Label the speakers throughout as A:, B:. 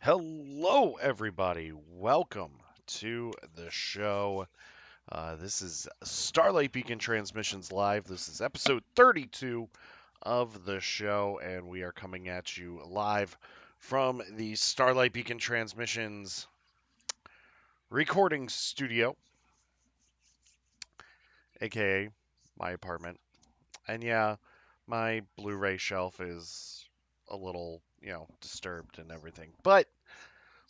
A: Hello, everybody. Welcome to the show. This is Starlight Beacon Transmissions Live. This is episode 32 of the show, and we are coming at you live from the Starlight Beacon Transmissions recording studio, aka my apartment. And yeah, my Blu ray shelf is a little, disturbed and everything. But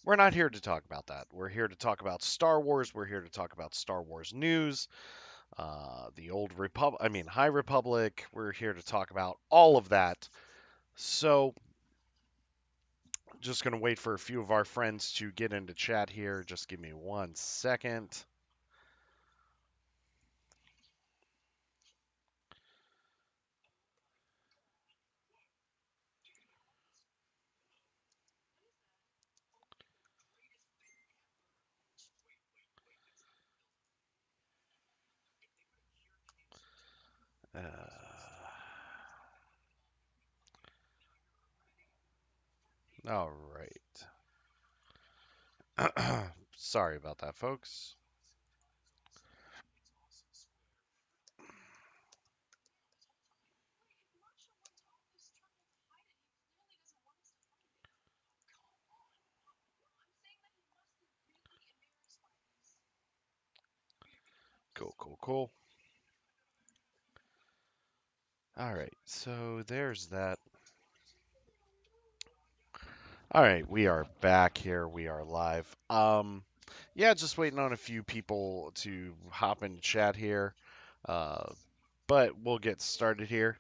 A: we're not here to talk about that. We're here to talk about Star Wars. We're here to talk about Star Wars news, the old Republic, High Republic. We're here to talk about all of that. So, just going to wait for a few of our friends to get into chat here. Just give me 1 second. Uh, all right. Sorry about that, folks. Cool, cool, cool. All right, so there's that. All right, we are back here. We are live. Yeah, just waiting on a few people to hop into chat here. Uh, but we'll get started here.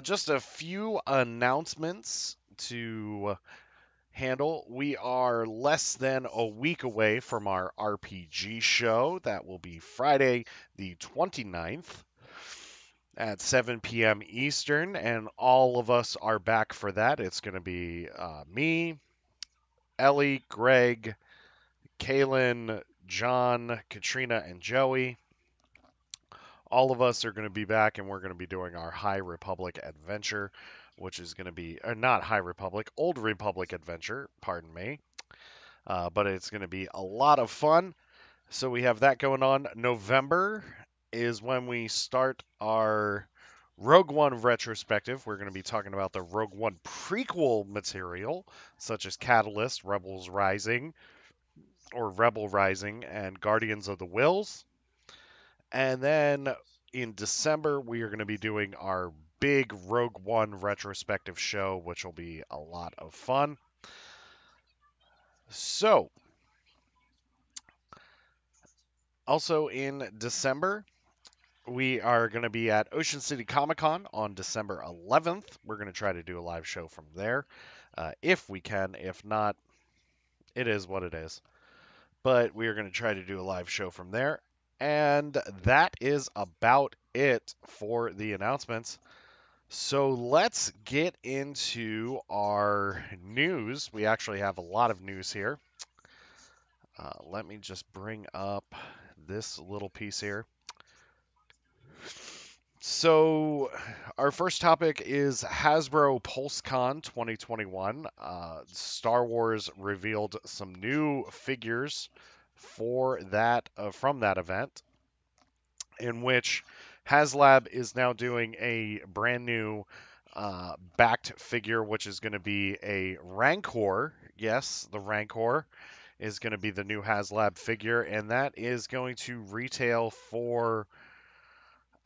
A: Just a few announcements to handle. We are less than a week away from our RPG show. That will be Friday, the 29th at 7 p.m. Eastern, and all of us are back for that. It's going to be me, Ellie, Greg, Kaylin, John, Katrina, and Joey. All of us are going to be back, and we're going to be doing our High Republic adventure, which is going to be not High Republic, Old Republic adventure. Pardon me, but it's going to be a lot of fun. So we have that going on. November is when we start our Rogue One retrospective. We're going to be talking about the Rogue One prequel material, such as Catalyst, Rebels Rising, or Rebel Rising, and Guardians of the Wills. And then in December, we are going to be doing our big Rogue One retrospective show, which will be a lot of fun. So, also in December, we are going to be at Ocean City Comic Con on December 11th. We're going to try to do a live show from there if we can. If not, it is what it is. But we are going to try to do a live show from there. And that is about it for the announcements. So let's get into our news. We actually have a lot of news here. Let me just bring up this little piece here. So, our first topic is Hasbro PulseCon 2021. Star Wars revealed some new figures for that from that event, in which HasLab is now doing a brand new backed figure, which is going to be a Rancor. Yes, the Rancor is going to be the new HasLab figure, and that is going to retail for,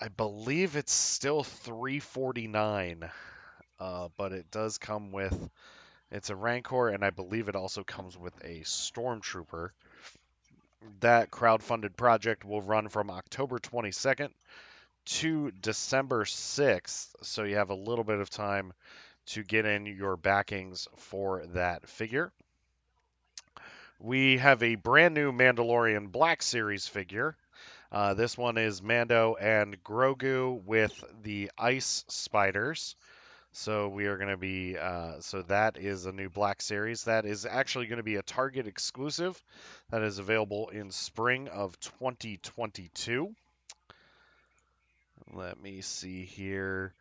A: I believe it's still 349, but it does come with, it's a Rancor, and I believe it also comes with a Stormtrooper. That crowdfunded project will run from October 22nd to December 6th, so you have a little bit of time to get in your backings for that figure. We have a brand new Mandalorian Black Series figure. This one is Mando and Grogu with the ice spiders. So we are going to be, so that is a new Black Series. That is actually going to be a Target exclusive that is available in spring of 2022. Let me see here.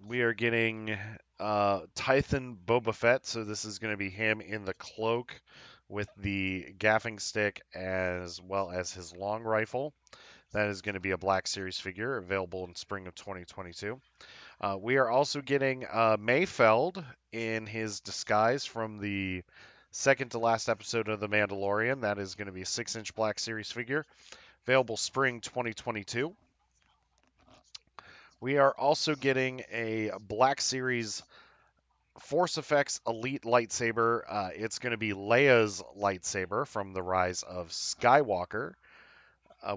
A: We are getting Tython Boba Fett, so this is going to be him in the cloak with the gaffing stick as well as his long rifle. That is going to be a Black Series figure available in spring of 2022. We are also getting Mayfeld in his disguise from the second to last episode of The Mandalorian. That is going to be a 6-inch Black Series figure, available spring 2022. We are also getting a Black Series Force Effects Elite lightsaber. It's going to be Leia's lightsaber from The Rise of Skywalker,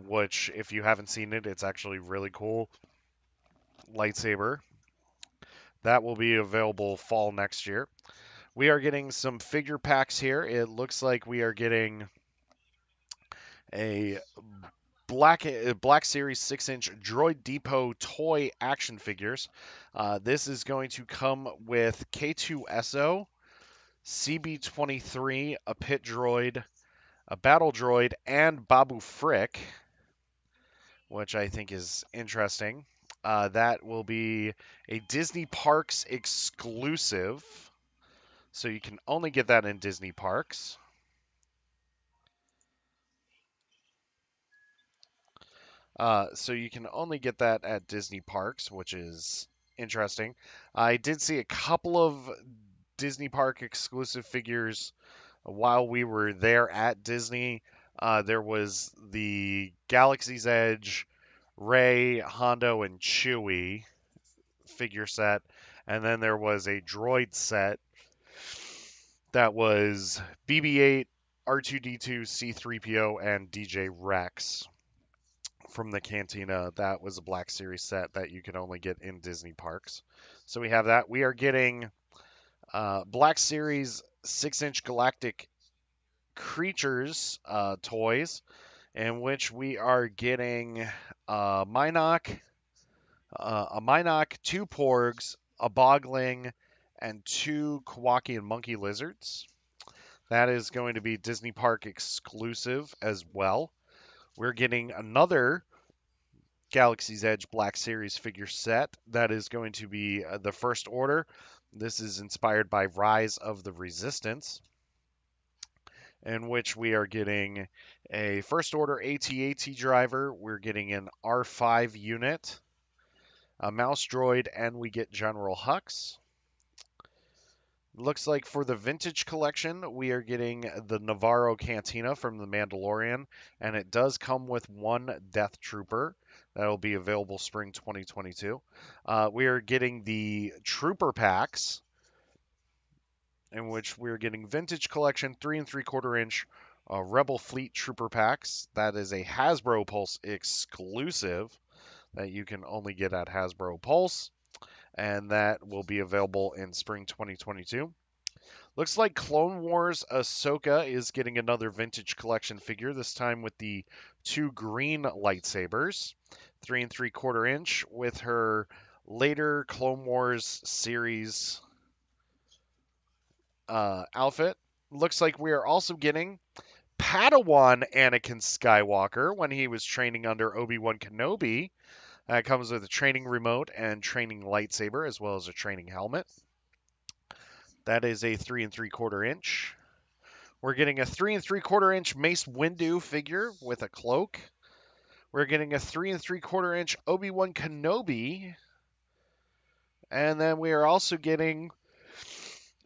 A: which, if you haven't seen it, it's actually really cool lightsaber. That will be available fall next year. We are getting some figure packs here. It looks like we are getting a Black Series 6-inch Droid Depot toy action figures. This is going to come with K2SO, CB23, a pit droid, a battle droid, and Babu Frick, which I think is interesting. That will be a Disney Parks exclusive, so you can only get that in Disney Parks. So you can only get that at Disney Parks, which is interesting. I did see a couple of Disney Park exclusive figures while we were there at Disney. There was the Galaxy's Edge, Rey, Hondo, and Chewie figure set, and then there was a droid set that was BB-8, R2-D2, C-3PO, and DJ Rex from the Cantina. That was a Black Series set that you can only get in Disney parks. So we have that. We are getting Black Series 6-inch Galactic Creatures toys, in which we are getting a Minoc, two Porgs, a Bogling, and two Kawaki and Monkey Lizards. That is going to be Disney Park exclusive as well. We're getting another Galaxy's Edge Black Series figure set that is going to be the First Order. This is inspired by Rise of the Resistance, in which we are getting a First Order AT-AT driver. We're getting an R5 unit, a Mouse Droid, and we get General Hux. Looks like for the vintage collection, we are getting the Navarro Cantina from The Mandalorian, and it does come with one Death Trooper. That'll be available spring 2022. We are getting the Trooper packs, in which we're getting vintage collection 3 3/4 inch Rebel Fleet Trooper packs. That is a Hasbro Pulse exclusive that you can only get at Hasbro Pulse, and that will be available in spring 2022. Looks like Clone Wars Ahsoka is getting another vintage collection figure, this time with the two green lightsabers, 3 3/4 inch, with her later Clone Wars series outfit. Looks like we are also getting Padawan Anakin Skywalker when he was training under Obi-Wan Kenobi. That comes with a training remote and training lightsaber, as well as a training helmet. That is a 3 3/4 inch. We're getting a 3 3/4 inch Mace Windu figure with a cloak. We're getting a 3 3/4 inch Obi-Wan Kenobi. And then we are also getting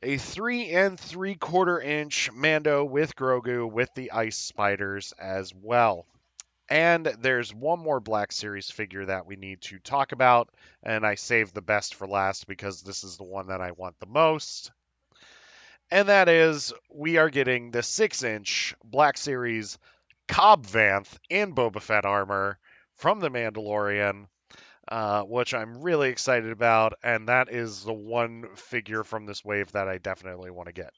A: a 3 3/4 inch Mando with Grogu with the ice spiders as well. And there's one more Black Series figure that we need to talk about, and I saved the best for last because this is the one that I want the most. And that is, we are getting the 6-inch Black Series Cobb Vanth in Boba Fett armor from The Mandalorian, which I'm really excited about, and that is the one figure from this wave that I definitely want to get.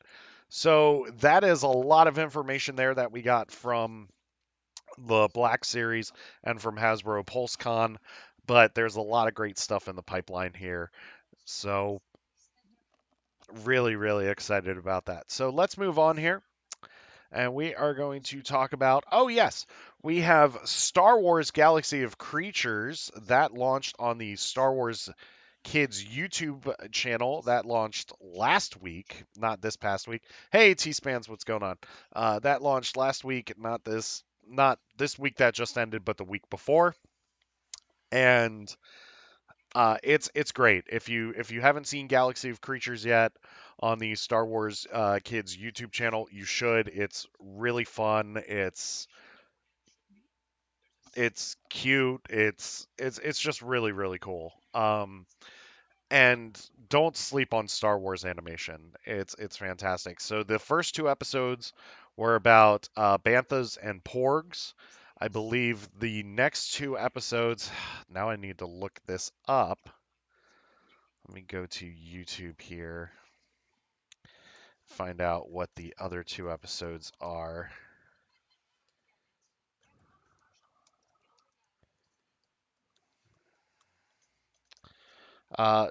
A: So that is a lot of information there that we got from the Black Series and from Hasbro PulseCon, but there's a lot of great stuff in the pipeline here. So really, really excited about that. So let's move on here. And we are going to talk about, oh, yes, we have Star Wars Galaxy of Creatures that launched on the Star Wars Kids YouTube channel that launched last week, not this past week. Hey, T-Spans, what's going on? That launched last week, not this week that just ended, but the week before. And it's great. If you haven't seen Galaxy of Creatures yet on the Star Wars Kids YouTube channel, you should. It's really fun. It's cute. It's just really really cool. And don't sleep on Star Wars animation. It's fantastic. So the first two episodes were about banthas and porgs. I believe the next two episodes. Now I need to look this up. Let me go to YouTube here, find out what the other two episodes are.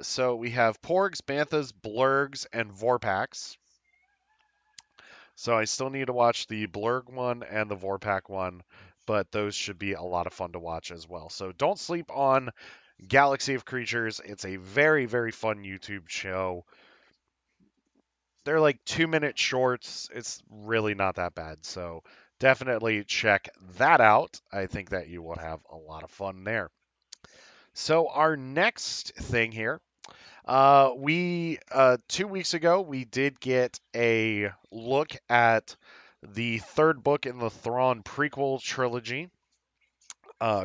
A: So we have Porgs, Banthas, Blurgs, and Vorpax. So I still need to watch the Blurg one and the Vorpak one, but those should be a lot of fun to watch as well. So don't sleep on Galaxy of Creatures. It's a very, very fun YouTube show. They're like 2 minute shorts. It's really not that bad. So definitely check that out. I think that you will have a lot of fun there. So our next thing here, we 2 weeks ago we did get a look at the third book in the Thrawn prequel trilogy,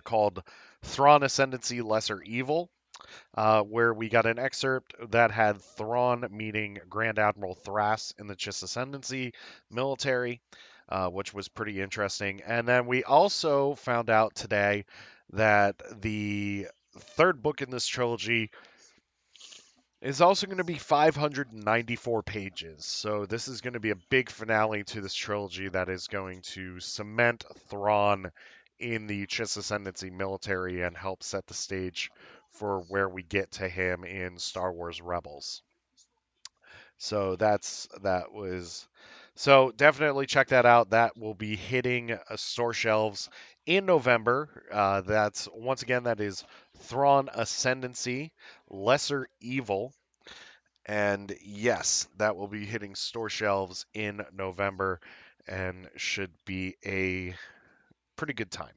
A: called Thrawn Ascendancy: Lesser Evil, where we got an excerpt that had Thrawn meeting Grand Admiral Thras in the Chiss Ascendancy military, which was pretty interesting. And then we also found out today that the third book in this trilogy is also going to be 594 pages. So this is going to be a big finale to this trilogy that is going to cement Thrawn in the Chiss Ascendancy military and help set the stage for where we get to him in Star Wars Rebels. So that was so definitely check that out. That will be hitting store shelves in November. That's once again that is Thrawn Ascendancy, Lesser Evil. And yes, that will be hitting store shelves in November and should be a pretty good time.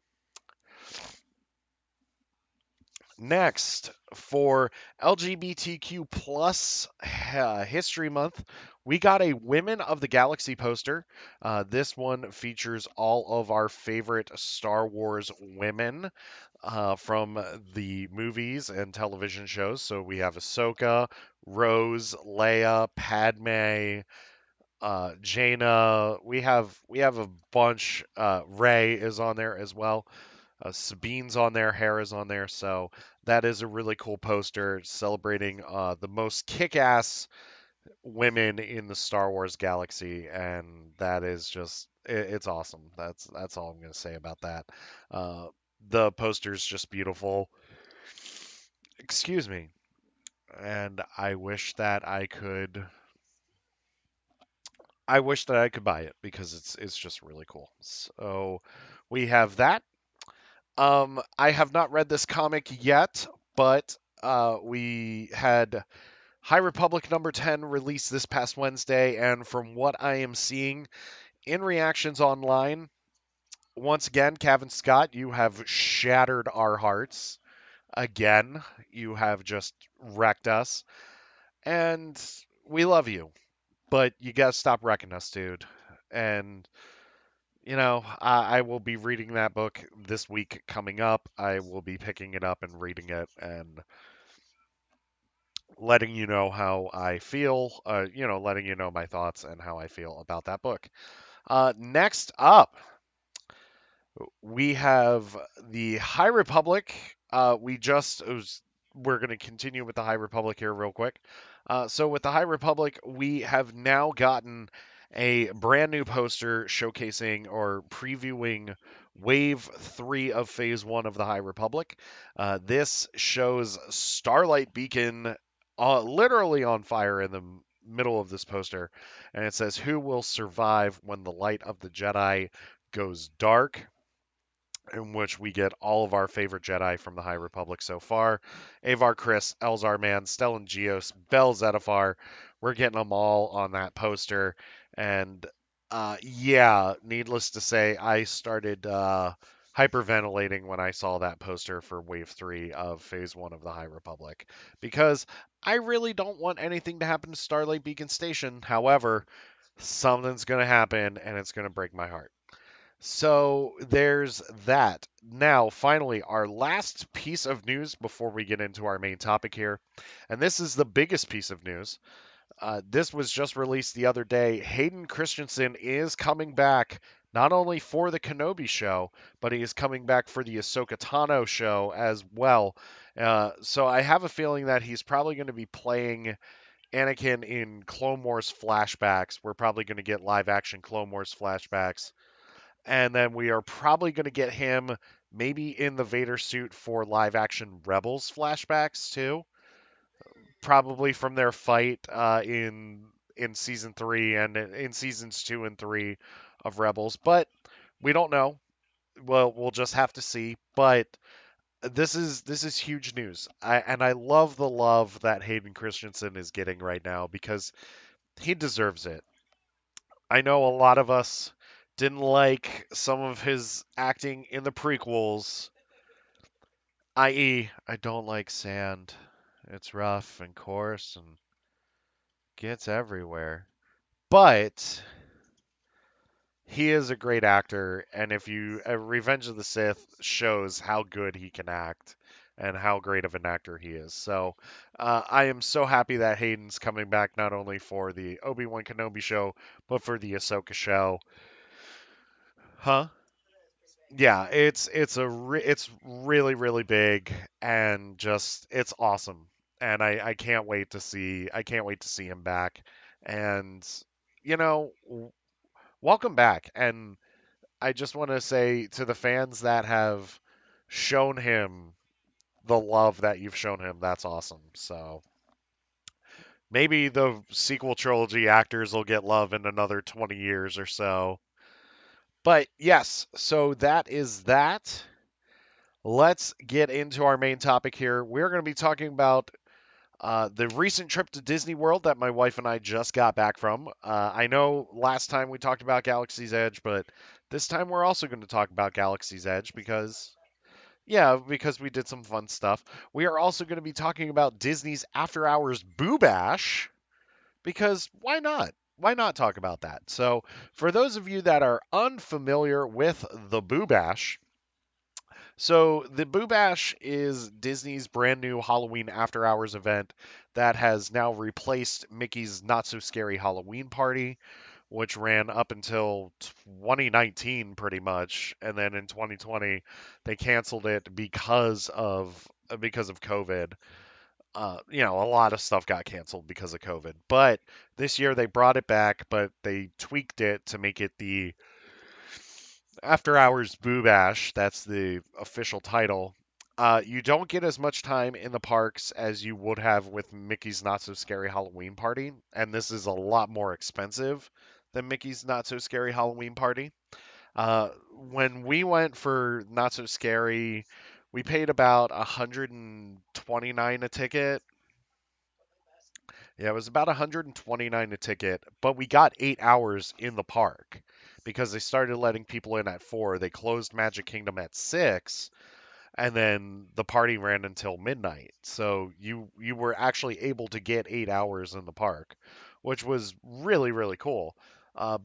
A: Next, for LGBTQ plus History Month, we got a Women of the Galaxy poster. This one features all of our favorite Star Wars women from the movies and television shows. So we have Ahsoka, Rose, Leia, Padme, Jaina. We have a bunch. Ray is on there as well. Sabine's on there, Hera's on there, so that is a really cool poster celebrating the most kick-ass women in the Star Wars galaxy, and that is just it's awesome. That's all I'm gonna say about that. Uh, the poster's just beautiful. Excuse me, and I wish that I could buy it because it's just really cool. So we have that. I have not read this comic yet, but we had High Republic number 10 released this past Wednesday, and from what I am seeing in reactions online, once again, Kevin Scott, you have shattered our hearts. Again, you have just wrecked us, and we love you, but you gotta stop wrecking us, dude. And I will be reading that book this week coming up. I will be picking it up and reading it and letting you know how I feel, letting you know my thoughts and how I feel about that book. Next up, we have the High Republic. We're going to continue with the High Republic here real quick. So with the High Republic, we have now gotten a brand new poster showcasing or previewing Wave 3 of Phase 1 of the High Republic. This shows Starlight Beacon literally on fire in the middle of this poster, and it says, "Who will survive when the light of the Jedi goes dark?" in which we get all of our favorite Jedi from the High Republic so far. Avar Kriss, Elzar Mann, Stellan Gios, Bel Zettifar. We're getting them all on that poster. And yeah, needless to say, I started hyperventilating when I saw that poster for Wave 3 of Phase 1 of the High Republic. Because I really don't want anything to happen to Starlight Beacon Station. However, something's going to happen and it's going to break my heart. So there's that. Now, finally, our last piece of news before we get into our main topic here. And this is the biggest piece of news. This was just released the other day. Hayden Christensen is coming back not only for the Kenobi show, but he is coming back for the Ahsoka Tano show as well. So I have a feeling that he's probably going to be playing Anakin in Clone Wars flashbacks. We're probably going to get live action Clone Wars flashbacks, and then we are probably going to get him maybe in the Vader suit for live action Rebels flashbacks too, probably from their fight in season 3 and in seasons 2 and 3 of Rebels, but we don't know. Well, we'll just have to see. But this is huge news. I love the love that Hayden Christensen is getting right now because he deserves it. I know a lot of us didn't like some of his acting in the prequels, i.e., I don't like sand. It's rough and coarse and gets everywhere. But he is a great actor, and if you Revenge of the Sith shows how good he can act and how great of an actor he is. So I am so happy that Hayden's coming back not only for the Obi-Wan Kenobi show, but for the Ahsoka show. Huh? Yeah, it's really really big and just it's awesome, and I can't wait to see him back, and you know welcome back, and I just want to say to the fans that have shown him the love that you've shown him, that's awesome. So maybe the sequel trilogy actors will get love in another 20 years or so, but yes, so that is that. Let's get into our main topic here. We're going to be talking about the recent trip to Disney World that my wife and I just got back from. I know last time we talked about Galaxy's Edge, but this time we're also going to talk about Galaxy's Edge because, yeah, because we did some fun stuff. We are also going to be talking about Disney's After Hours Boo Bash because why not? Why not talk about that? So, for those of you that are unfamiliar with the Boo Bash, so the Boo Bash is Disney's brand new Halloween After Hours event that has now replaced Mickey's Not So Scary Halloween Party, which ran up until 2019 pretty much, and then in 2020 they canceled it because of COVID. A lot of stuff got canceled because of COVID, but this year they brought it back, but they tweaked it to make it the after Hours Boo Bash, that's the official title. You don't get as much time in the parks as you would have with Mickey's Not So Scary Halloween Party, and this is a lot more expensive than Mickey's Not So Scary Halloween Party. When we went for Not So Scary, we paid about 129 a ticket. Yeah, it was about 129 a ticket, but we got 8 hours in the park because they started letting people in at 4. They closed Magic Kingdom at 6, and then the party ran until midnight. So you were actually able to get 8 hours in the park, which was really really cool.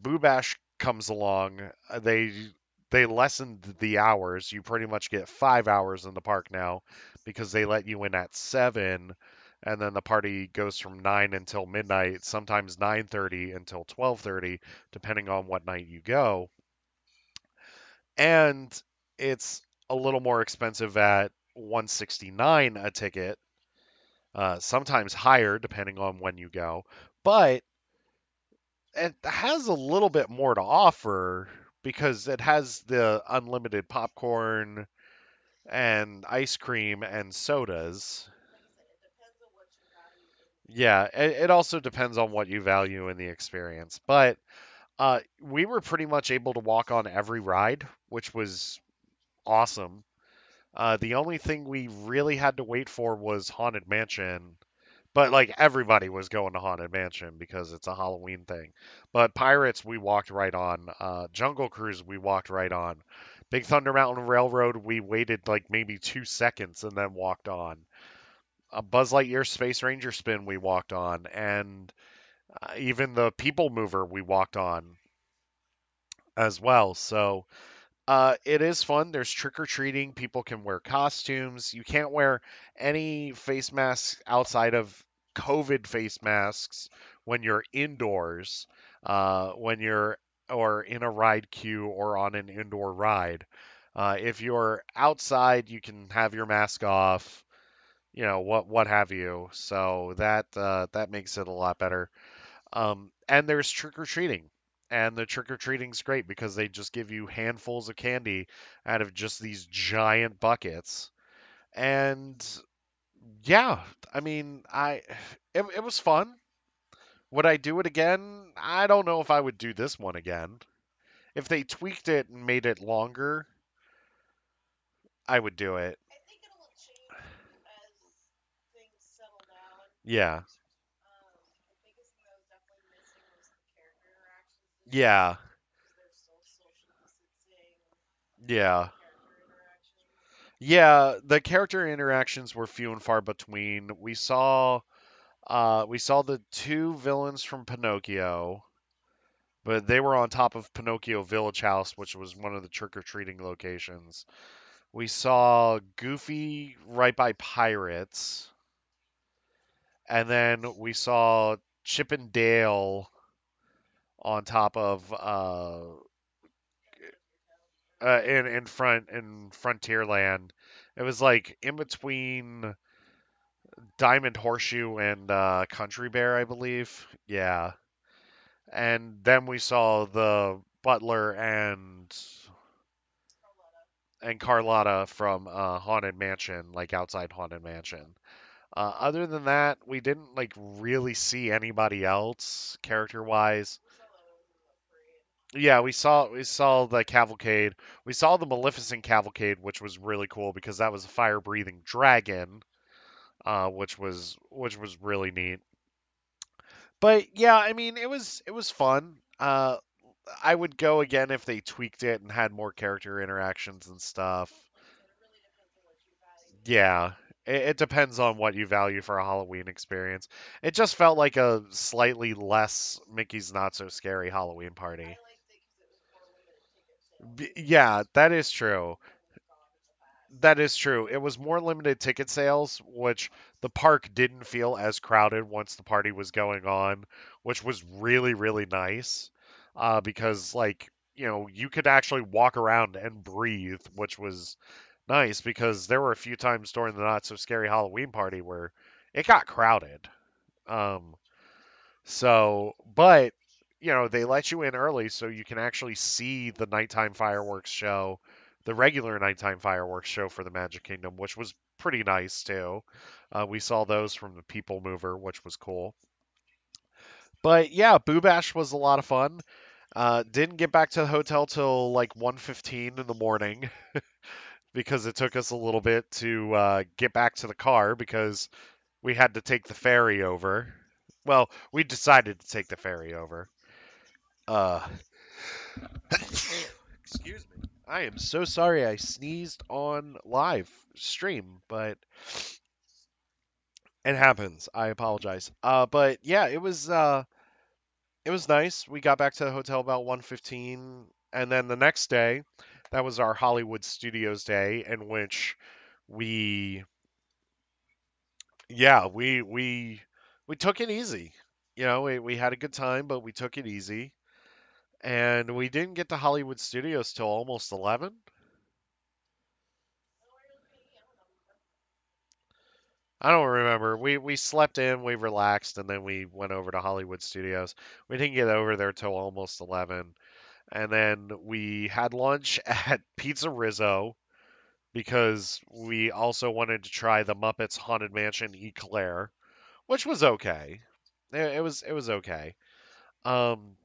A: Boo Bash comes along. They lessened the hours. You pretty much get 5 hours in the park now because they let you in at 7, and then the party goes from 9 until midnight. Sometimes 9:30 until 12:30, depending on what night you go, and it's a little more expensive at 169 a ticket, sometimes higher depending on when you go, but it has a little bit more to offer because it has the unlimited popcorn and ice cream and sodas. Yeah, it also depends on what you value in the experience, but we were pretty much able to walk on every ride, which was awesome. The only thing we really had to wait for was Haunted Mansion, but like everybody was going to Haunted Mansion because it's a Halloween thing. But Pirates we walked right on. Jungle Cruise we walked right on. Big Thunder Mountain Railroad we waited like maybe 2 seconds and then walked on. A Buzz Lightyear Space Ranger spin we walked on, and even the People Mover we walked on as well. So it is fun. There's trick or treating. People can wear costumes. You can't wear any face masks outside of COVID face masks when you're indoors, when you're or in a ride queue or on an indoor ride. If you're outside, you can have your mask off. What have you. So that makes it a lot better. And there's trick or treating. And the trick or treating's great because they just give you handfuls of candy out of just these giant buckets. And yeah, I mean, it was fun. Would I do it again? I don't know if I would do this one again. If they tweaked it and made it longer, I would do it. Yeah. Yeah. Yeah. Yeah, the character interactions were few and far between. We saw the two villains from Pinocchio, but they were on top of Pinocchio Village House, which was one of the trick-or-treating locations. We saw Goofy right by Pirates, and then we saw Chip and Dale on top of in Frontierland. It was like in between Diamond Horseshoe and Country Bear, I believe. Yeah. And then we saw the Butler and Carlotta from Haunted Mansion, like outside Haunted Mansion. Other than that, we didn't like really see anybody else character wise. Yeah, we saw the cavalcade. We saw the Maleficent cavalcade, which was really cool because that was a fire breathing dragon, which was really neat. But yeah, I mean, it was fun. I would go again if they tweaked it and had more character interactions and stuff. Yeah, it depends on what you value for a Halloween experience. It just felt like a slightly less Mickey's Not So Scary Halloween party. Yeah, that is true. That is true. It was more limited ticket sales, which the park didn't feel as crowded once the party was going on, which was really, really nice. Because, like, you could actually walk around and breathe, which was nice because there were a few times during the Not So Scary Halloween party where it got crowded. Um, but they let you in early so you can actually see the nighttime fireworks show, the regular nighttime fireworks show for the Magic Kingdom, which was pretty nice too. We saw those from the People Mover, which was cool. But yeah, Boo Bash was a lot of fun. Didn't get back to the hotel till like 1:15 in the morning because it took us a little bit to get back to the car because we had to take the ferry over. Well, we decided to take the ferry over. Uh, Excuse me. I am so sorry I sneezed on live stream, but it happens. I apologize. But yeah, it was nice. We got back to the hotel about 1:15, and then the next day, that was our Hollywood Studios day in which we yeah, we took it easy. We had a good time, but we took it easy. And we didn't get to Hollywood Studios till almost 11. I don't remember. We slept in, we relaxed, and then we went over to Hollywood Studios. We didn't get over there till almost 11. And then we had lunch at Pizza Rizzo because we also wanted to try the Muppets Haunted Mansion Eclair, which was okay. It was okay. Um,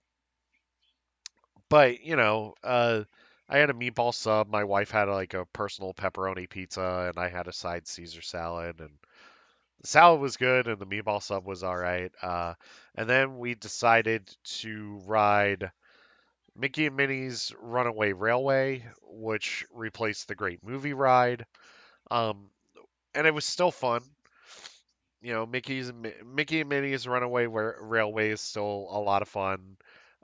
A: but I had a meatball sub. My wife had like a personal pepperoni pizza, and I had a side Caesar salad. And the salad was good, and the meatball sub was all right. And then we decided to ride Mickey and Minnie's Runaway Railway, which replaced the Great Movie Ride. Um, and it was still fun. You know, Mickey and Minnie's Runaway Railway is still a lot of fun.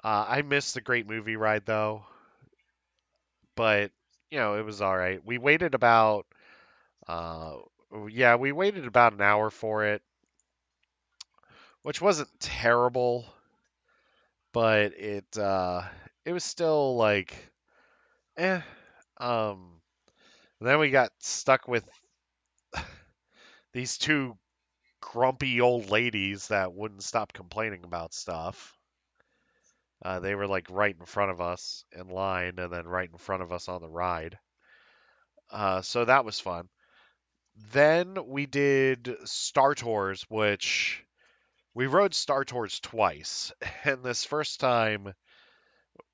A: I missed the Great Movie Ride though, but you know, it was all right. Uh, yeah, we waited about an hour for it, which wasn't terrible, but it was still like, eh. Um, then we got stuck with these two grumpy old ladies that wouldn't stop complaining about stuff. They were like right in front of us in line, and then right in front of us on the ride. So that was fun. Then we did Star Tours, which we rode Star Tours twice. And this first time,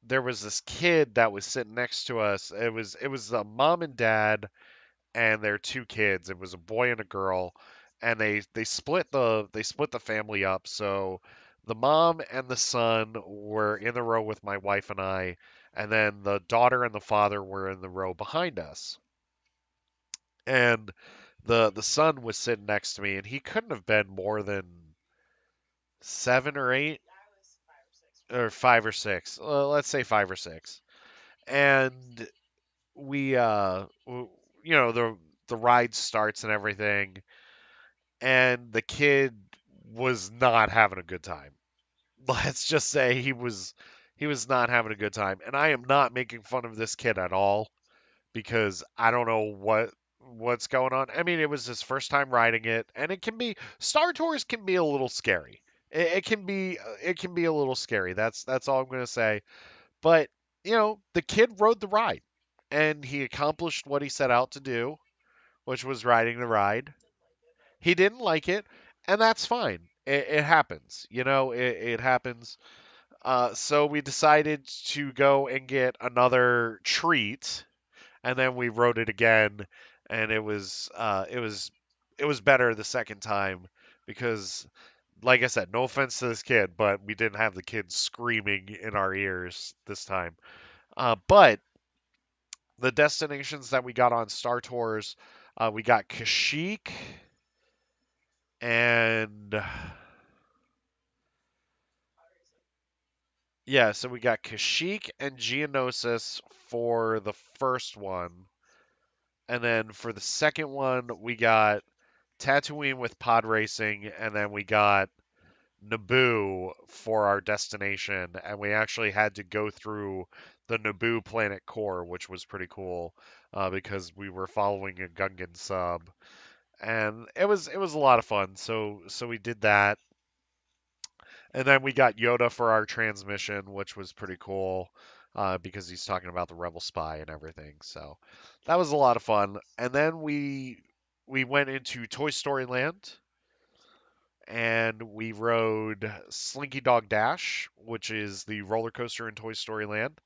A: there was this kid that was sitting next to us. It was a mom and dad and their two kids. It was a boy and a girl, and they split the family up. So the mom and the son were in the row with my wife and I, and then the daughter and the father were in the row behind us. And the son was sitting next to me, and he couldn't have been more than 7 or 8, or 5 or 6. Let's say 5 or 6. And we, you know, the ride starts and everything, and the kid was not having a good time. Let's just say he was not having a good time, and I am not making fun of this kid at all because I don't know what's going on. I mean, it was his first time riding it, and it can be Star Tours can be a little scary. It can be a little scary. That's all I'm gonna say. But you know, the kid rode the ride, and he accomplished what he set out to do, which was riding the ride. He didn't like it, and that's fine. It happens. You know, it happens. So we decided to go and get another treat, and then we wrote it again, and it was better the second time because, like I said, no offense to this kid, but we didn't have the kids screaming in our ears this time. But the destinations that we got on Star Tours, we got Kashyyyk and yeah, so we got Kashyyyk and Geonosis for the first one. And then for the second one, we got Tatooine with pod racing, and then we got Naboo for our destination. And we actually had to go through the Naboo planet core, which was pretty cool because we were following a Gungan sub, and it was a lot of fun. So we did that, and then we got Yoda for our transmission, which was pretty cool because he's talking about the Rebel spy and everything. So that was a lot of fun. And then we went into Toy Story Land and we rode Slinky Dog Dash, which is the roller coaster in Toy Story Land.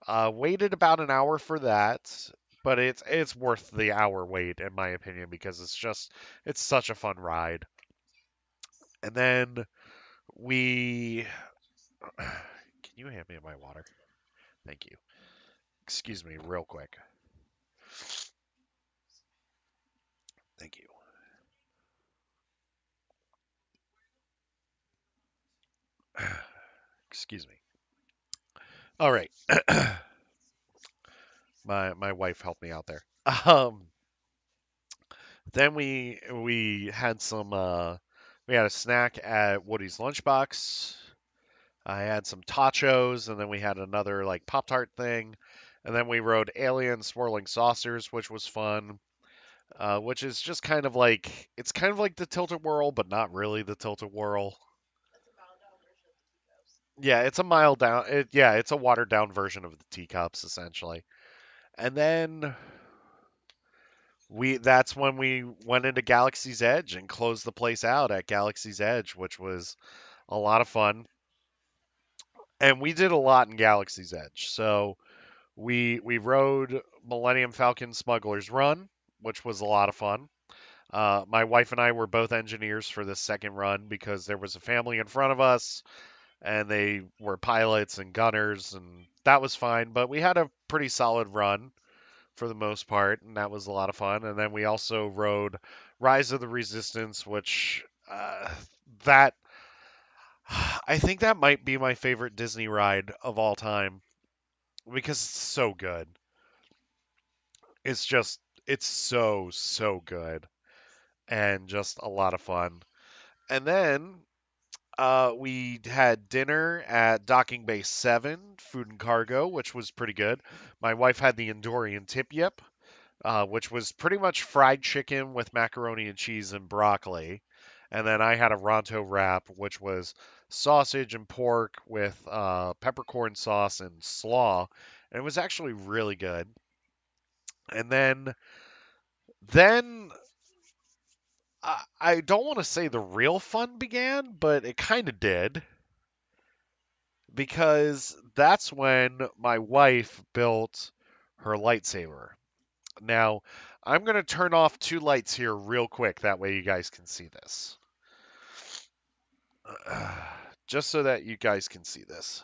A: Waited about an hour for that, but it's worth the hour wait in my opinion because it's such a fun ride. And then we can you hand me my water? Thank you. Excuse me, real quick. Thank you. Excuse me. All right. My wife helped me out there. Um, then we had we had a snack at Woody's Lunchbox. I had some tachos, and then we had another like Pop Tart thing, and then we rode Alien Swirling Saucers, which was fun. Which is just kind of like it's kind of like the Tilted Whirl, but not really the Tilted Whirl. Yeah, it's a mild down. Yeah, it's a watered down version of the teacups essentially. And then that's when we went into Galaxy's Edge and closed the place out at Galaxy's Edge, which was a lot of fun. And we did a lot in Galaxy's Edge. So We rode Millennium Falcon Smuggler's Run, which was a lot of fun. My wife and I were both engineers for this second run because there was a family in front of us, and they were pilots and gunners, and that was fine. But we had a pretty solid run for the most part, and that was a lot of fun. And then we also rode Rise of the Resistance, which that I think that might be my favorite Disney ride of all time because it's so good. It's just it's so good and just a lot of fun. And then we had dinner at Docking Bay 7, Food and Cargo, which was pretty good. My wife had the Endorian Tip Yip, which was pretty much fried chicken with macaroni and cheese and broccoli. And then I had a Ronto wrap, which was sausage and pork with peppercorn sauce and slaw. And it was actually really good. And then I don't want to say the real fun began, but it kind of did because that's when my wife built her lightsaber. Now, I'm going to turn off two lights here real quick. That way you guys can see this. Just so that you guys can see this.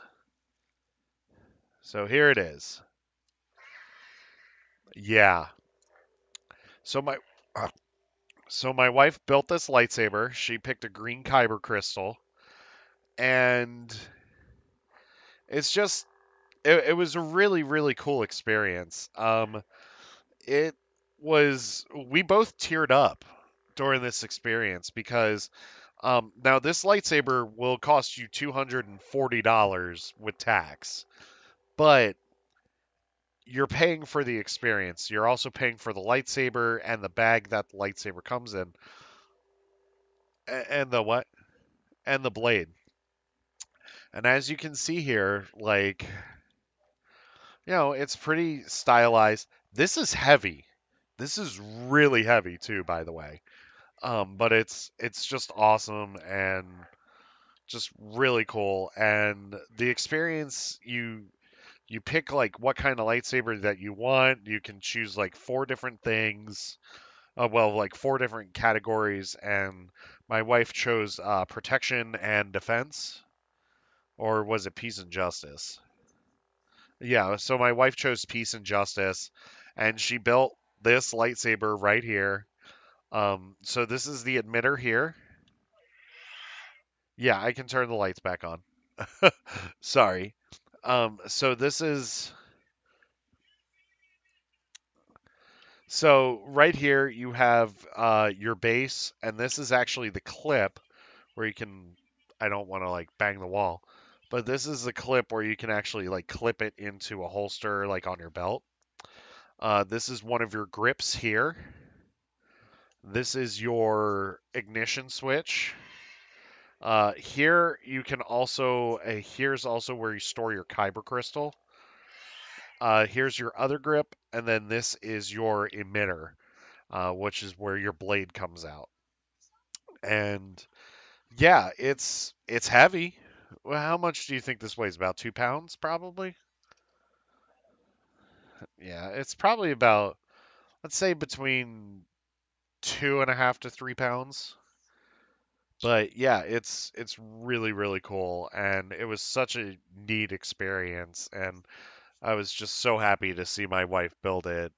A: So here it is. Yeah. So my uh, so my wife built this lightsaber. She picked a green kyber crystal, and it's just it was a really cool experience. It was we both teared up during this experience because now this lightsaber will cost you $240 with tax, but you're paying for the experience. You're also paying for the lightsaber and the bag that the lightsaber comes in, and the what? And the blade. And as you can see here, like, it's pretty stylized. This is heavy. This is really heavy too, by the way. But it's just awesome and just really cool. And the experience, you pick like what kind of lightsaber that you want. You can choose like four different things. Well, like four different categories, and my wife chose protection and defense, or was it peace and justice? Yeah, so my wife chose peace and justice, and she built this lightsaber right here. So this is the emitter here. Yeah, I can turn the lights back on. Sorry. So this is so right here you have your base, and this is actually the clip where you can. I don't want to like bang the wall, but this is the clip where you can actually like clip it into a holster like on your belt. This is one of your grips here. This is your ignition switch. Here you can also here's also where you store your kyber crystal. Here's your other grip, and then this is your emitter, which is where your blade comes out. And yeah, it's heavy. Well, how much do you think this weighs? About 2 pounds, probably. Yeah, it's probably about let's say between 2.5 to 3 pounds. But yeah, it's really cool, and it was such a neat experience, and I was just so happy to see my wife build it.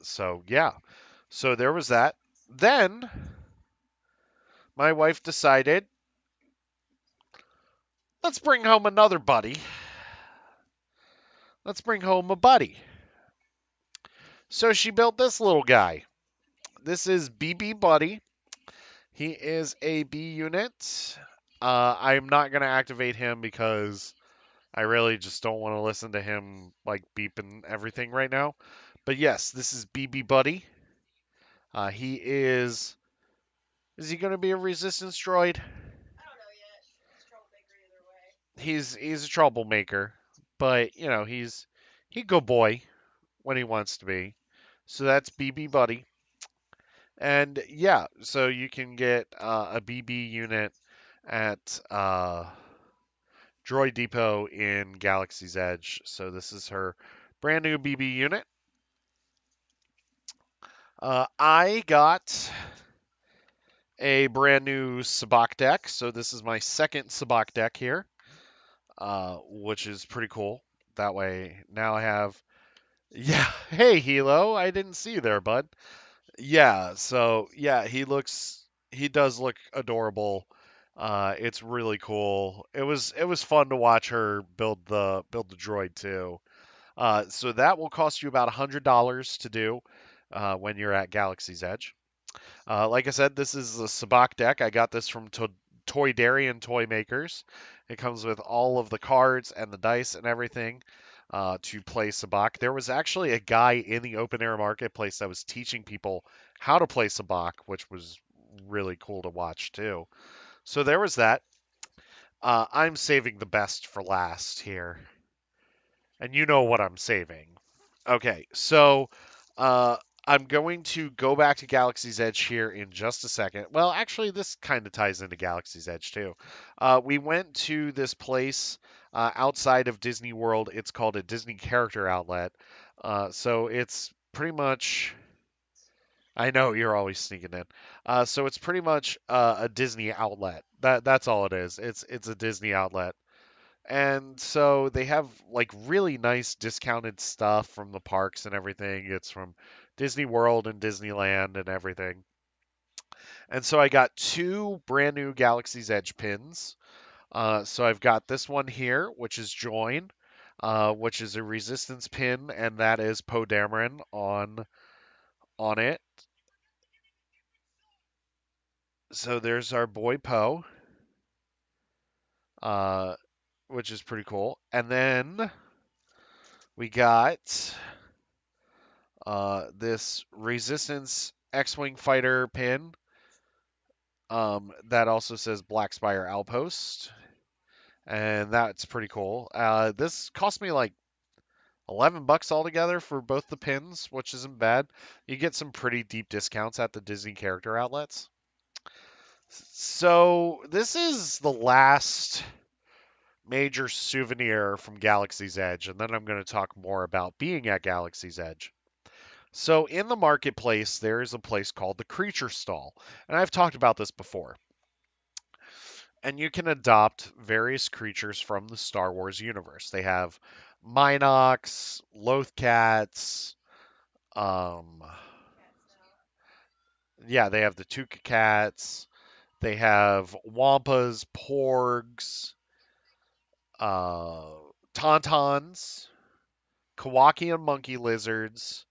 A: So yeah, so there was that. Then my wife decided, let's bring home another buddy. Let's bring home a buddy. So she built this little guy. This is BB Buddy. He is a B unit. I'm not gonna activate him because I really just don't want to listen to him like beeping everything right now. But yes, this is BB Buddy. He is. Is he going to be a resistance droid? He's a troublemaker, but he go boy when he wants to be. So that's BB Buddy, and yeah, so you can get a BB unit at Droid Depot in Galaxy's Edge. So this is her Brand new BB unit. I got a brand new Sabak deck, so this is my second Sabak deck here, which is pretty cool. That way, now I have. Yeah, hey Hilo, I didn't see you there, bud. Yeah, so yeah, he does look adorable. It's really cool. It was fun to watch her build the droid too. So that will cost you about $100 to do when you're at Galaxy's Edge. Like I said, this is the Sabak deck. I got this from Toy Dairy and Toy Makers. It comes with all of the cards and the dice and everything to play Sabak. There was actually a guy in the open air marketplace that was teaching people how to play Sabak, which was really cool to watch too. So there was that. I'm saving the best for last here, and you know what I'm saving. Okay, so uh, I'm going to go back to Galaxy's Edge here in just a second. Well, actually, this kind of ties into Galaxy's Edge too. We went to this place outside of Disney World. It's called a Disney Character Outlet. So it's pretty much. I know you're always sneaking in. So it's pretty much a Disney outlet. That's all it is. It's a Disney outlet. And so they have like really nice discounted stuff from the parks and everything. It's from Disney World and Disneyland and everything. And so I got two brand new Galaxy's Edge pins. So I've got this one here, which is Join, which is a resistance pin, and that is Poe Dameron on it. So there's our boy Poe, uh, which is pretty cool. And then we got this Resistance X-Wing fighter pin that also says Black Spire Outpost, and that's pretty cool. This cost me like $11 altogether for both the pins, which isn't bad. You get some pretty deep discounts at the Disney character outlets. So this is the last major souvenir from Galaxy's Edge, and then I'm going to talk more about being at Galaxy's Edge. So in the marketplace, there is a place called the Creature Stall, and I've talked about this before. And you can adopt various creatures from the Star Wars universe. They have Minox, Lothcats, um, yeah, they have the Tuca Cats, they have Wampas, Porgs, uh, Tauntauns, Kowakian monkey lizards,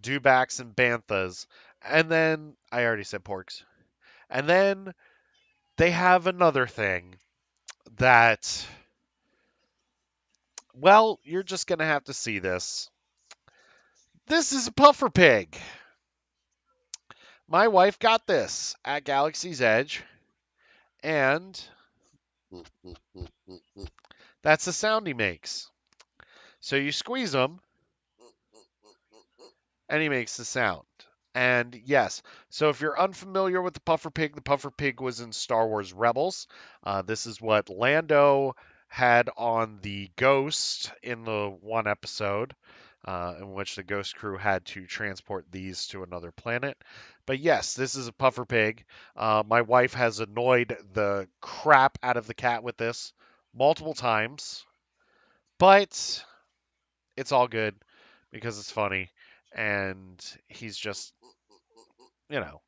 A: Dewbacks, and Banthas. And then, I already said Porgs. And then they have another thing that, well, you're just going to have to see this. This is a puffer pig. My wife got this at Galaxy's Edge, and that's the sound he makes. So you squeeze him, and he makes the sound. And yes, so if you're unfamiliar with the Puffer Pig was in Star Wars Rebels. This is what Lando had on the Ghost in the one episode, in which the Ghost crew had to transport these to another planet. But yes, this is a Puffer Pig. My wife has annoyed the crap out of the cat with this multiple times, but it's all good because it's funny and he's just, you know,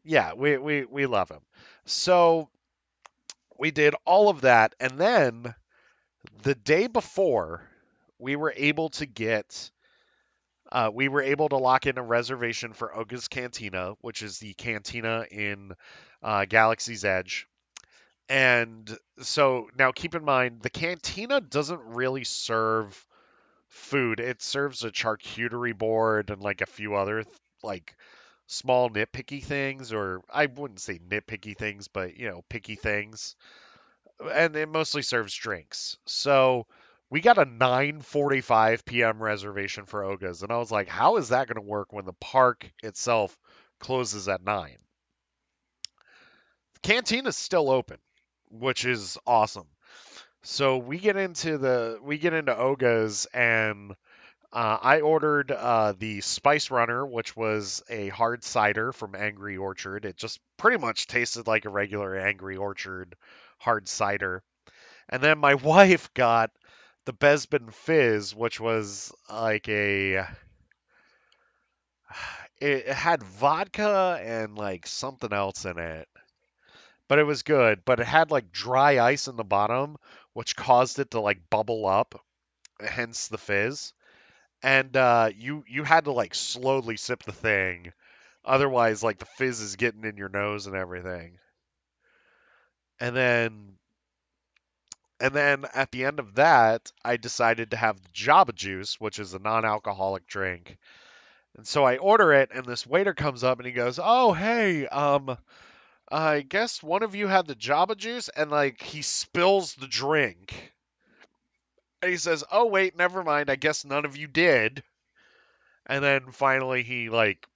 A: yeah, we love him. So we did all of that, and then the day before, we were able to get, we were able to lock in a reservation for Oga's Cantina, which is the cantina in Galaxy's Edge. And so now keep in mind, the cantina doesn't really serve food. It serves a charcuterie board and like a few other like small nitpicky things, or I wouldn't say nitpicky things, but picky things. And it mostly serves drinks. So we got a 9:45 p.m. reservation for Oga's, and I was like, how is that going to work when the park itself closes at 9? The canteen is still open, which is awesome. So we get into Oga's, and I ordered the Spice Runner, which was a hard cider from Angry Orchard. It just pretty much tasted like a regular Angry Orchard hard cider. And then my wife got the Besbin Fizz, which was like it had vodka and like something else in it. But it was good. But it had like dry ice in the bottom, which caused it to like bubble up, hence the fizz. And you had to like slowly sip the thing, otherwise like the fizz is getting in your nose and everything. And then and then at the end of that, I decided to have the Java Juice, which is a non-alcoholic drink. And so I order it, and this waiter comes up and he goes, "Oh, hey, I guess one of you had the Java Juice," and like he spills the drink. And he says, "Oh, wait, never mind. I guess none of you did." And then finally he like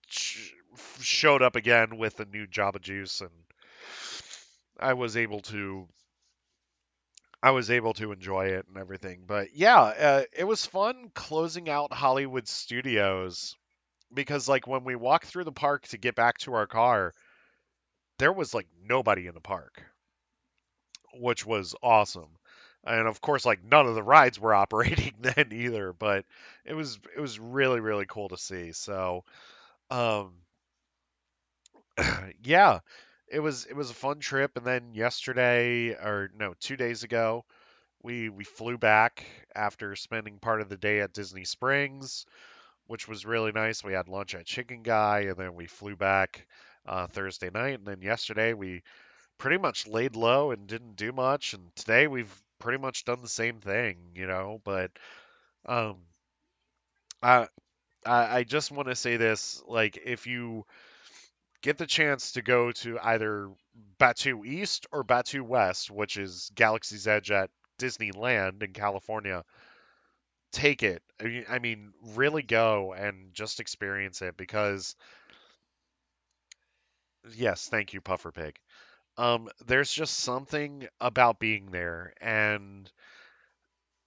A: sh- showed up again with a new Java Juice, and I was able to I was able to enjoy it and everything. But yeah, it was fun closing out Hollywood Studios because like when we walked through the park to get back to our car, there was like nobody in the park, which was awesome. And of course, like none of the rides were operating then either, but it was really really cool to see. So, um, yeah, it was a fun trip. And then yesterday, or no, 2 days ago, we flew back after spending part of the day at Disney Springs, which was really nice. We had lunch at Chicken Guy, and then we flew back Thursday night. And then yesterday we pretty much laid low and didn't do much. And today we've pretty much done the same thing, you know. But um, I I just want to say this: like, if you get the chance to go to either Batu East or Batu West, which is Galaxy's Edge at Disneyland in California, take it. I mean, really go and just experience it because, yes, thank you, Puffer Pig. There's just something about being there, and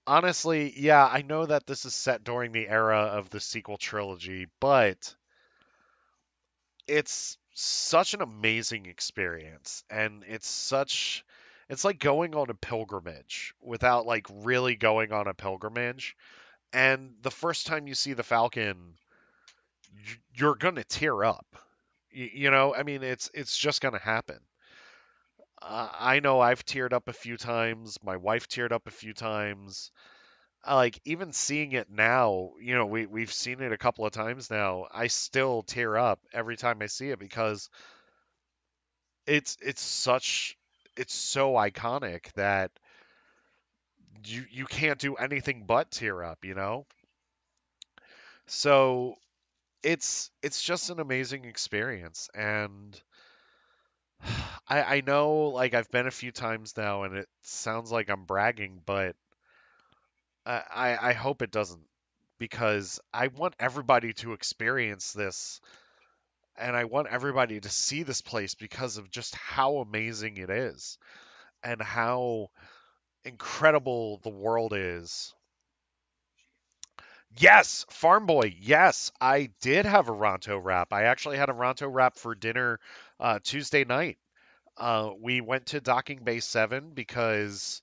A: honestly, yeah, I know that this is set during the era of the sequel trilogy, but it's such an amazing experience, and it's like going on a pilgrimage without like really going on a pilgrimage. And the first time you see the Falcon, you're gonna tear up. You know, I mean, it's just gonna happen. I know I've teared up a few times. My wife teared up a few times. Like even seeing it now, you know, we've seen it a couple of times now. I still tear up every time I see it because it's such it's so iconic that you can't do anything but tear up, you know? So it's just an amazing experience, and I know like I've been a few times now and it sounds like I'm bragging, but I hope it doesn't, because I want everybody to experience this, and I want everybody to see this place because of just how amazing it is and how incredible the world is. Yes, Farm Boy. Yes, I did have a Ronto wrap. I actually had a Ronto wrap for dinner Tuesday night. We went to Docking Bay 7 because,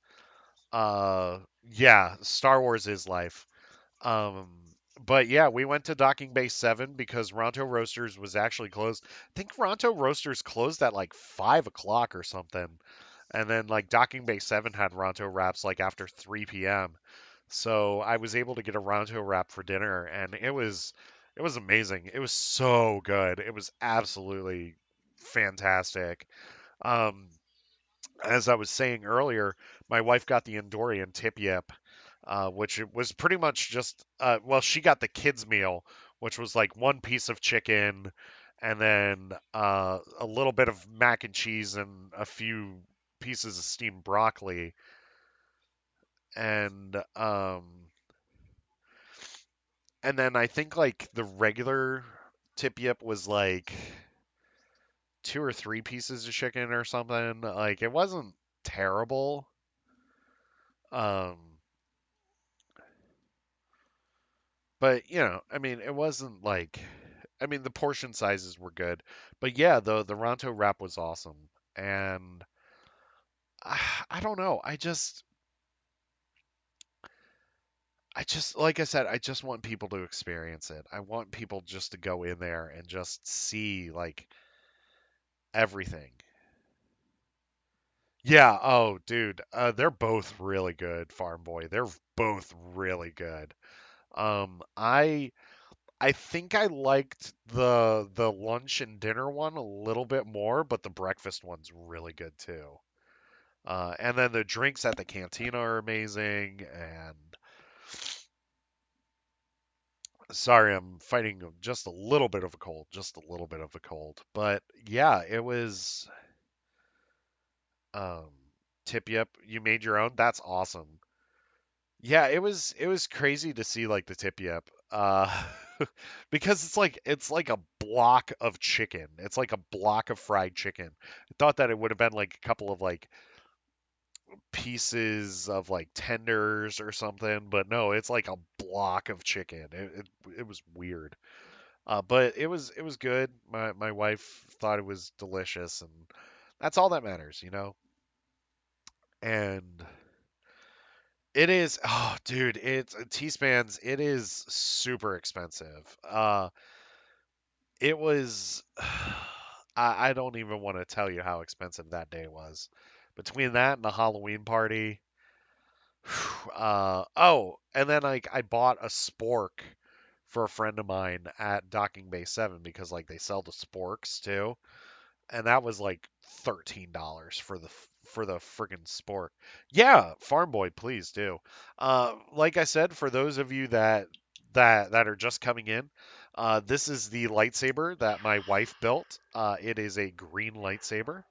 A: yeah, Star Wars is life. Um, but yeah, we went to Docking Bay 7 because Ronto Roasters was actually closed. I think Ronto Roasters closed at like 5 o'clock or something. And then like Docking Bay 7 had Ronto wraps like after 3 p.m. So I was able to get a Ronto wrap for dinner, and it was amazing. It was so good. It was absolutely fantastic. Um, as I was saying earlier, my wife got the Endorian tip yip, which it was pretty much just, well, she got the kids meal, which was like one piece of chicken and then a little bit of mac and cheese and a few pieces of steamed broccoli. And and then I think like the regular tip yip was like two or three pieces of chicken or something. Like it wasn't terrible. Um, but I mean, it wasn't like, I mean, the portion sizes were good, but yeah, the Ronto wrap was awesome, and I don't know, I just, like I said, I just want people to experience it. I want people just to go in there and just see like everything. Yeah, oh dude, they're both really good, Farm Boy. They're both really good. I think I liked the lunch and dinner one a little bit more, but the breakfast one's really good too. And then the drinks at the cantina are amazing. And sorry, I'm fighting just a little bit of a cold, just a little bit of a cold. But yeah, it was um, tip yep. You made your own. That's awesome. Yeah, it was crazy to see like the tip yep. Because it's like a block of chicken. It's like a block of fried chicken. I thought that it would have been like a couple of like pieces of like tenders or something, but no, it's like a block of chicken. It was weird. But it was good. My wife thought it was delicious, and that's all that matters. And it is, oh, dude, it's T-Spans. It is super expensive. It was, I don't even want to tell you how expensive that day was. Between that and the Halloween party, oh, and then like I bought a spork for a friend of mine at Docking Bay 7 because like they sell the sporks too, and that was like $13 for the friggin' spork. Yeah, Farm Boy, please do. Like I said, for those of you that are just coming in, this is the lightsaber that my wife built. It is a green lightsaber.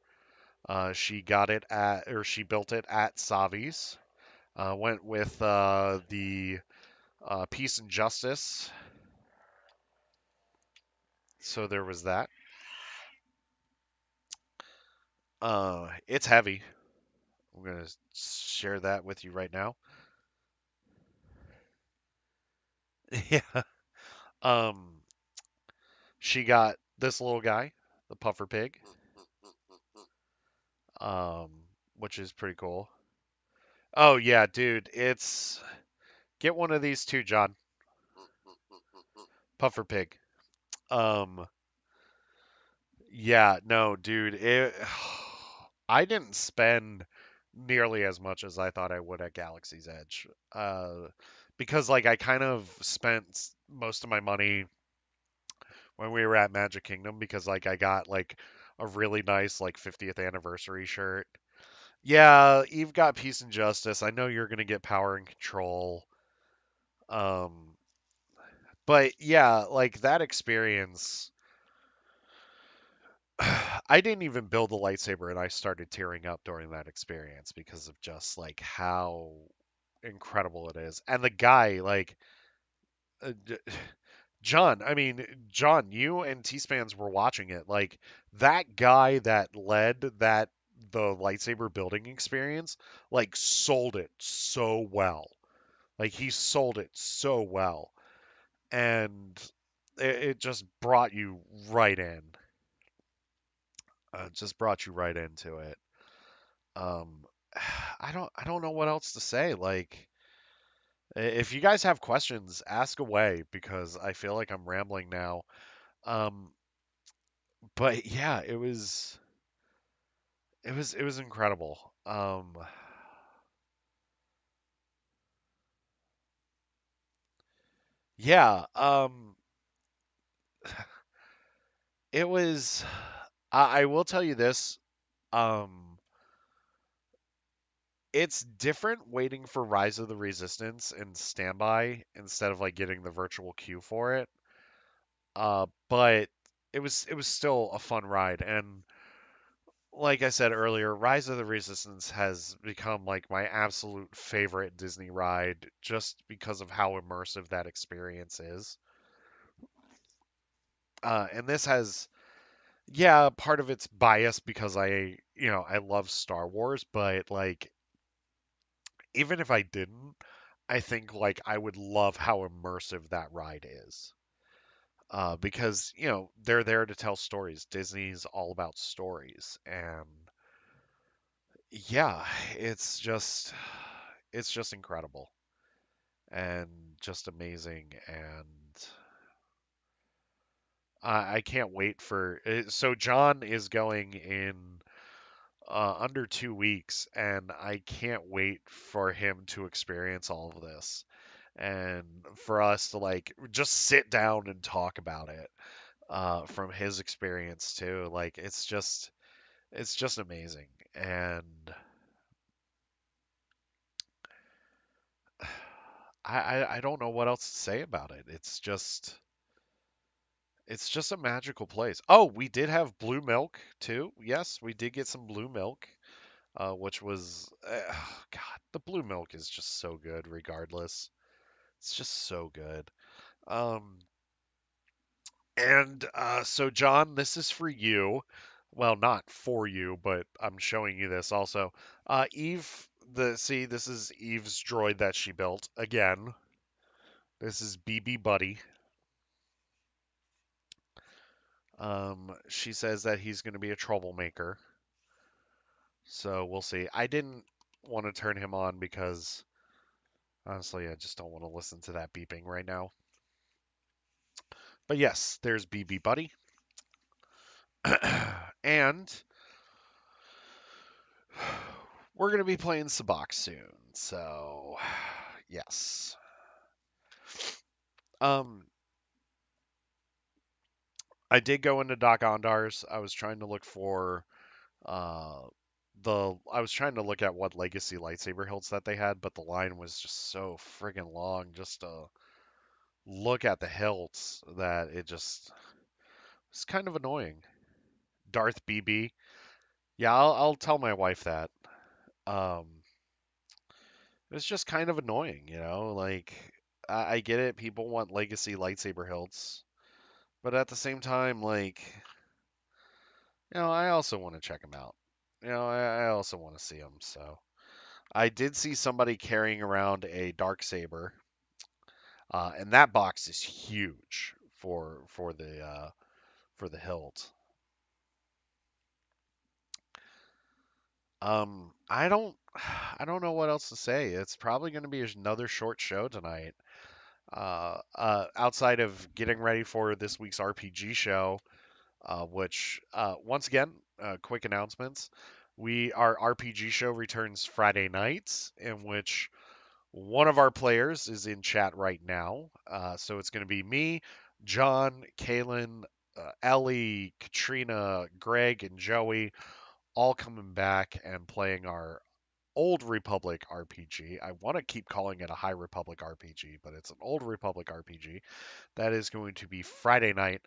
A: She got it at, or she built it at Savi's. Went with the Peace and Justice, so there was that. It's heavy. I'm gonna share that with you right now. Yeah. Um, she got this little guy, the puffer pig, um, which is pretty cool. Oh yeah, dude, it's get one of these too, John. Puffer pig. Um, yeah, no, dude, I didn't spend nearly as much as I thought I would at Galaxy's Edge. Because like I kind of spent most of my money when we were at Magic Kingdom because like I got like a really nice like 50th anniversary shirt. Yeah, Eve got Peace and Justice. I know you're gonna get Power and Control. Um, but yeah, like that experience. I didn't even build the lightsaber, and I started tearing up during that experience because of just like how incredible it is. And the guy, like uh, J- John, I mean, John, you and T-Spans were watching it. Like that guy that led the lightsaber building experience, like sold it so well. Like he sold it so well, and it just brought you right in. Just brought you right into it. Um, I don't know what else to say. Like, if you guys have questions, ask away because I feel like I'm rambling now. Um, but yeah, it was incredible. Yeah, it was. I will tell you this. Um, it's different waiting for Rise of the Resistance and Standby instead of like getting the virtual queue for it. But it was still a fun ride, and like I said earlier, Rise of the Resistance has become like my absolute favorite Disney ride just because of how immersive that experience is. And this has, yeah, part of it's bias because I love Star Wars, but like even if I didn't, I think like I would love how immersive that ride is. Because they're there to tell stories. Disney's all about stories, and yeah, it's just it's just incredible and just amazing, and I can't wait for. So John is going in under 2 weeks, and I can't wait for him to experience all of this, and for us to like just sit down and talk about it from his experience too. Like it's just amazing, and I don't know what else to say about it. It's just a magical place. Oh, we did have blue milk too. Yes, we did get some blue milk, which was God, the blue milk is just so good regardless. It's just so good. Um, and so John, this is for you. Well, not for you, but I'm showing you this also. Eve, this is Eve's droid that she built. Again, this is BB Buddy. She says that he's going to be a troublemaker. So we'll see. I didn't want to turn him on because honestly, I just don't want to listen to that beeping right now. But yes, there's BB Buddy. And we're going to be playing Sabak soon. So, yes. Um, I did go into Doc Ondar's. I was trying to look for uh I was trying to look at what legacy lightsaber hilts that they had, but the line was just so friggin' long just to look at the hilts that it just was kind of annoying. Darth BB. Yeah, I'll tell my wife that. Um, it's just kind of annoying, like I get it, people want legacy lightsaber hilts, but at the same time, like, I also want to check them out. I also want to see them, so. I did see somebody carrying around a dark saber, and that box is huge for the hilt. I don't I don't know what else to say. It's probably going to be another short show tonight. Outside of getting ready for this week's RPG show, which once again, quick announcements. Our RPG show returns Friday nights, in which one of our players is in chat right now. So it's going to be me, John, Kaylin, Ellie, Katrina, Greg, and Joey all coming back and playing our Old Republic RPG. I want to keep calling it a High Republic RPG, but it's an Old Republic RPG. That is going to be Friday night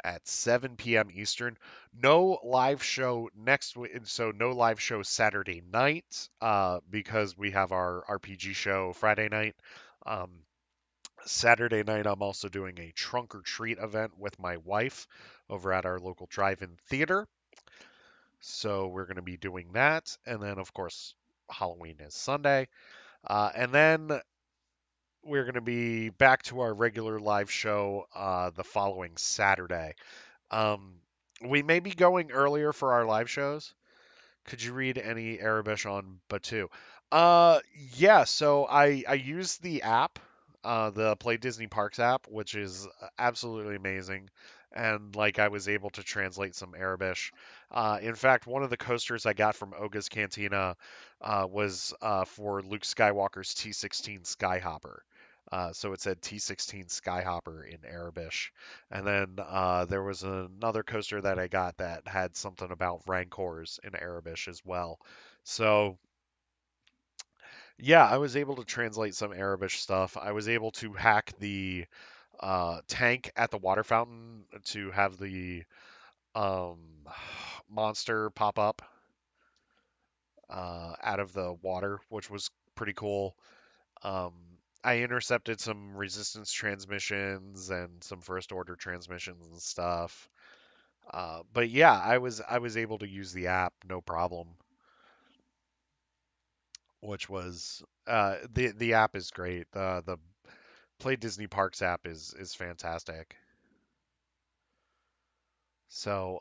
A: at 7 p.m. Eastern. No live show next week, so no live show Saturday night because we have our RPG show Friday night. Um, Saturday night, I'm also doing a trunk or treat event with my wife over at our local drive-in theater. So we're going to be doing that, and then of course Halloween is Sunday, and then we're going to be back to our regular live show the following Saturday. Um, we may be going earlier for our live shows. Could you read any Arabish on Batu? Uh, yeah. So I use the app, the Play Disney Parks app, which is absolutely amazing, and like I was able to translate some Arabish. In fact, one of the coasters I got from Oga's Cantina was for Luke Skywalker's T-16 Skyhopper. So it said T-16 Skyhopper in Arabish. And then there was another coaster that I got that had something about Rancors in Arabish as well. So, yeah, I was able to translate some Arabish stuff. I was able to hack the tank at the water fountain to have the um, monster pop up out of the water, which was pretty cool. Um, I intercepted some resistance transmissions and some first order transmissions and stuff. But yeah, I was able to use the app no problem. which was the app is great. The Play Disney Parks app is fantastic. So,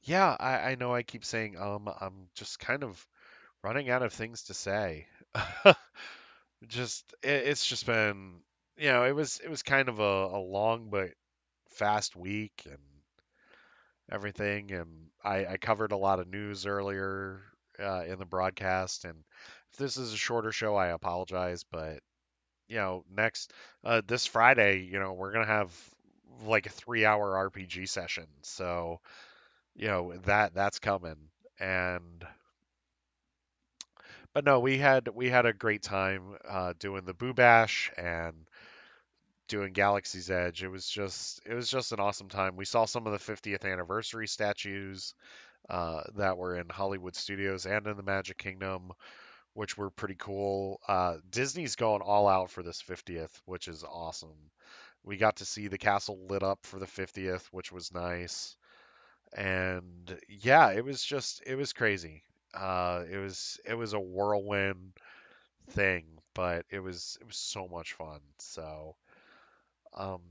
A: yeah, I know I keep saying I'm just kind of running out of things to say. It's just been, it was kind of a long but fast week and everything, and I covered a lot of news earlier in the broadcast, and if this is a shorter show, I apologize, but next this Friday, we're gonna have like a 3 hour RPG session, so that's coming, and but no, we had a great time doing the Boo Bash and doing Galaxy's Edge. It was just an awesome time. We saw some of the 50th anniversary statues that were in Hollywood Studios and in the Magic Kingdom, which were pretty cool. Disney's going all out for this 50th, which is awesome. We got to see the castle lit up for the 50th, which was nice. And yeah, it was crazy. It was a whirlwind thing, but it was so much fun. So, um,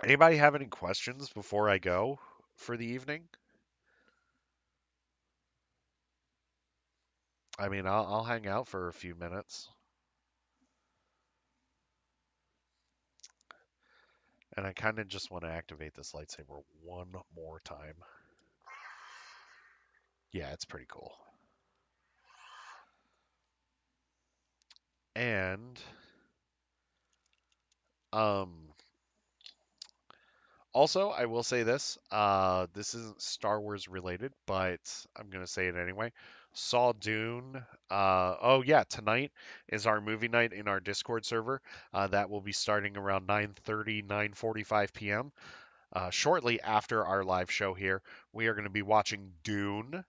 A: anybody have any questions before I go for the evening? I mean, I'll hang out for a few minutes, and I kind of just want to activate this lightsaber one more time. Yeah, it's pretty cool. And um, also, I will say this. This isn't Star Wars related, but I'm gonna say it anyway. Saw Dune. Oh yeah, tonight is our movie night in our Discord server. That will be starting around 9:30, 9:45 p.m. Shortly after our live show here, we are going to be watching Dune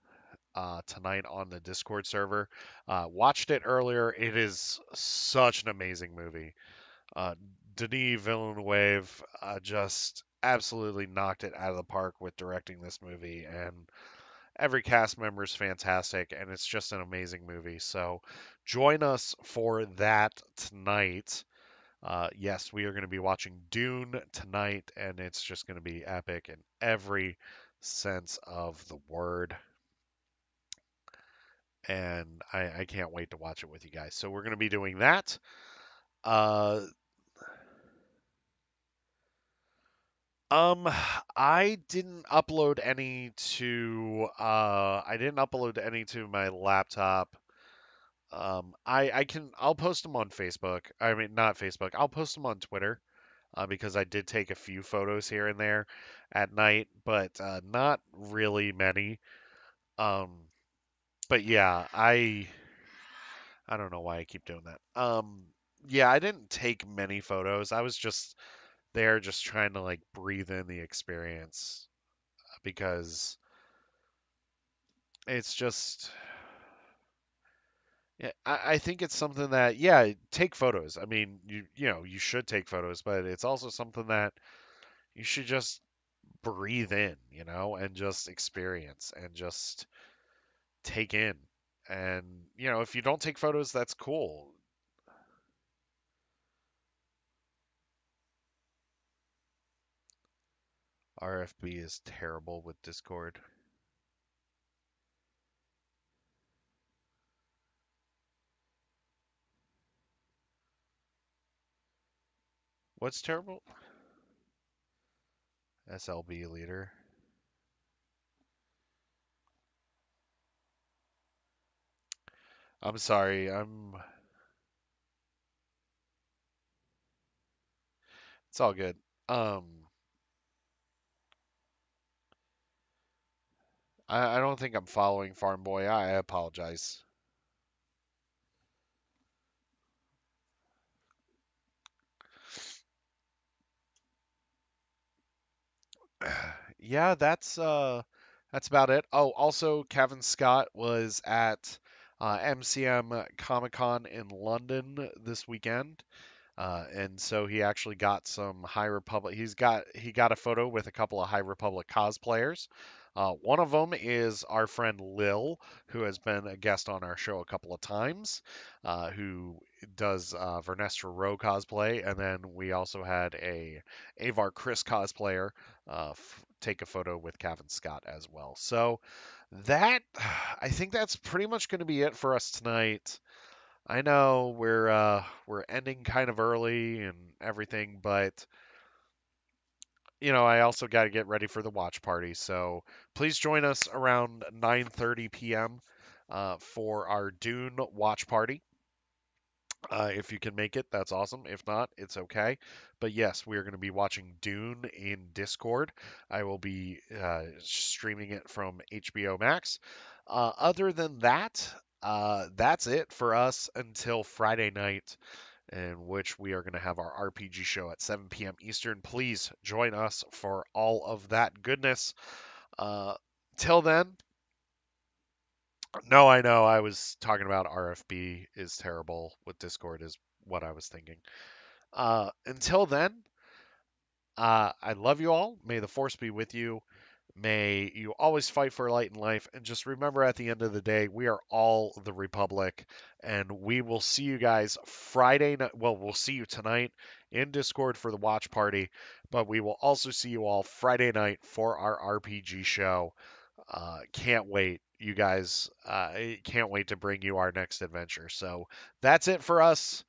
A: tonight on the Discord server. Watched it earlier. It is such an amazing movie. Uh, Denis Villeneuve just absolutely knocked it out of the park with directing this movie, and every cast member is fantastic, and it's just an amazing movie. So join us for that tonight. Yes, we are going to be watching Dune tonight, and it's just going to be epic in every sense of the word. And I can't wait to watch it with you guys. So we're going to be doing that. Uh, Um, I didn't upload any to my laptop. I'll post them on Facebook. I mean, not Facebook. I'll post them on Twitter, because I did take a few photos here and there at night, but not really many. Um, but yeah, I don't know why I keep doing that. Yeah, I didn't take many photos. I was just there just trying to like breathe in the experience because it's just yeah, I think it's something that yeah, take photos. I mean, you should take photos, but it's also something that you should just breathe in, and just experience and just take in. And if you don't take photos, that's cool. RFB is terrible with Discord. What's terrible? SLB leader. I'm sorry. It's all good. Um, I don't think I'm following Farm Boy. I apologize. Yeah, that's about it. Oh, also Kevin Scott was at MCM Comic Con in London this weekend. And so he actually got some High Republic. He got a photo with a couple of High Republic cosplayers. One of them is our friend Lil, who has been a guest on our show a couple of times, who does Vernestra Rowe cosplay, and then we also had a Avar Chris cosplayer take a photo with Kevin Scott as well. So that I think that's pretty much going to be it for us tonight. I know we're ending kind of early and everything, but I also got to get ready for the watch party. So please join us around 9:30 p.m. For our Dune watch party. If you can make it, that's awesome. If not, it's okay. But yes, we are going to be watching Dune in Discord. I will be streaming it from HBO Max. Other than that, that's it for us until Friday night, in which we are going to have our RPG show at 7 p.m. Eastern. Please join us for all of that goodness. Uh, till then, no, I know I was talking about RFB is terrible with Discord, is what I was thinking. Until then, I love you all. May the force be with you. May you always fight for light in life. And just remember at the end of the day, we are all the Republic. And we will see you guys Friday night. Well, we'll see you tonight in Discord for the watch party. But we will also see you all Friday night for our RPG show. Can't wait, you guys. Can't wait to bring you our next adventure. So that's it for us.